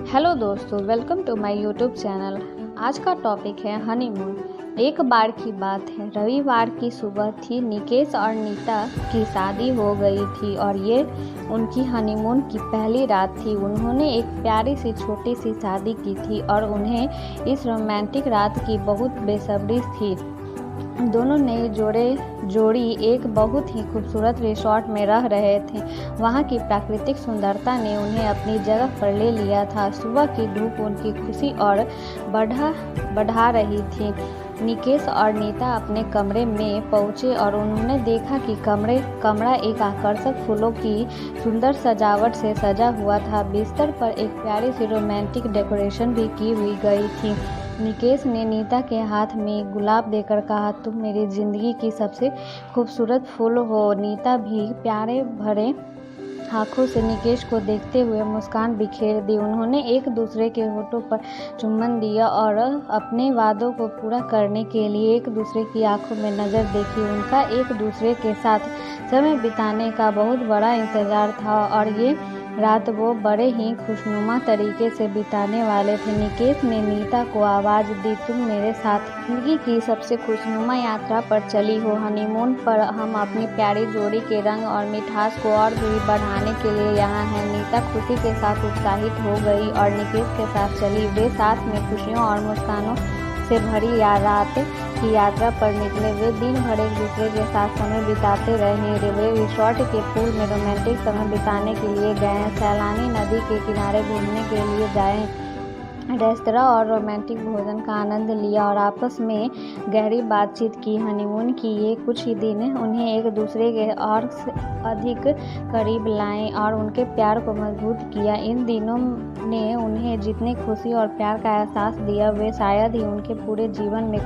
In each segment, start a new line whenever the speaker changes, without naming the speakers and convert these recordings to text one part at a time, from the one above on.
Hello दोस्तों, welcome to my YouTube channel. आज का टॉपिक है हनीमून। एक बार की बात है, रविवार की सुबह थी। निकेश और नीता की शादी हो गई थी और ये उनकी हनीमून की पहली रात थी। उन्होंने एक प्यारी सी छोटी सी शादी की थी और उन्हें इस रोमांटिक रात की बहुत बेसब्री थी। दोनों नए जोड़ी एक बहुत ही खूबसूरत रिसॉर्ट में रह रहे थे। वहाँ की प्राकृतिक सुंदरता ने उन्हें अपनी जगह पर ले लिया था। सुबह की धूप उनकी खुशी और बढ़ा रही थी। निकेश और नीता अपने कमरे में पहुंचे और उन्होंने देखा कि कमरा एक आकर्षक फूलों की सुंदर सजावट से सजा हुआ था। बिस्तर पर एक प्यारी सी रोमांटिक डेकोरेशन भी की हुई गई थी। निकेश ने नीता के हाथ में गुलाब देकर कहा, तुम मेरी जिंदगी की सबसे खूबसूरत फूल हो। नीता भी प्यारे भरे आंखों से निकेश को देखते हुए मुस्कान बिखेर दी। उन्होंने एक दूसरे के होठों पर चुम्बन दिया और अपने वादों को पूरा करने के लिए एक दूसरे की आंखों में नज़र देखी। उनका एक दूसरे के साथ समय बिताने का बहुत बड़ा इंतजार था और ये रात वो बड़े ही खुशनुमा तरीके से बिताने वाले थे। निकेश ने नीता को आवाज़ दी, तुम मेरे साथ जिंदगी की सबसे खुशनुमा यात्रा पर चली हो। हनीमून पर हम अपनी प्यारी जोड़ी के रंग और मिठास को और भी बढ़ाने के लिए यहाँ हैं। नीता खुशी के साथ उत्साहित हो गई और निकेश के साथ चली। वे साथ में खुशियों और मुस्कानों से भरी रात की यात्रा पर निकले। वे दिन भर एक दूसरे के साथ समय बिताते रहे। वे रिसॉर्ट के पूल में रोमांटिक समय बिताने के लिए गए, सैलानी नदी के किनारे घूमने के लिए गए, रेस्तरां और रोमांटिक भोजन का आनंद लिया और आपस में गहरी बातचीत की। हनीमून की ये कुछ ही दिन उन्हें एक दूसरे के और अधिक करीब लाए और उनके प्यार को मजबूत किया। इन दिनों ने उन्हें जितनी खुशी और प्यार का एहसास दिया, वे शायद ही उनके पूरे जीवन में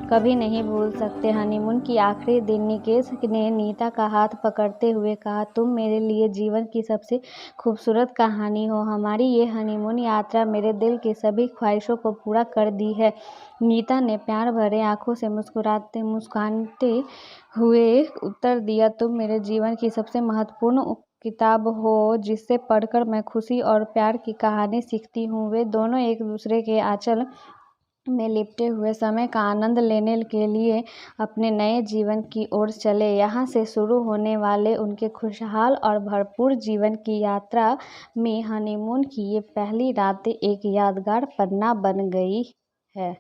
कभी नहीं भूल सकते। हनीमून की आखिरी दिन निकेश ने नीता का हाथ पकड़ते हुए कहा, तुम मेरे लिए जीवन की सबसे खूबसूरत कहानी हो। हमारी ये हनीमून यात्रा मेरे दिल की सभी ख्वाहिशों को पूरा कर दी है। नीता ने प्यार भरे आंखों से मुस्कुराते हुए उत्तर दिया, तुम मेरे जीवन की सबसे महत्वपूर्ण किताब हो, जिससे पढ़कर मैं खुशी और प्यार की कहानी सीखती हूँ। वे दोनों एक दूसरे के आंचल में लिपटे हुए समय का आनंद लेने के लिए अपने नए जीवन की ओर चले। यहाँ से शुरू होने वाले उनके खुशहाल और भरपूर जीवन की यात्रा में हनीमून की ये पहली रातें एक यादगार पन्ना बन गई है।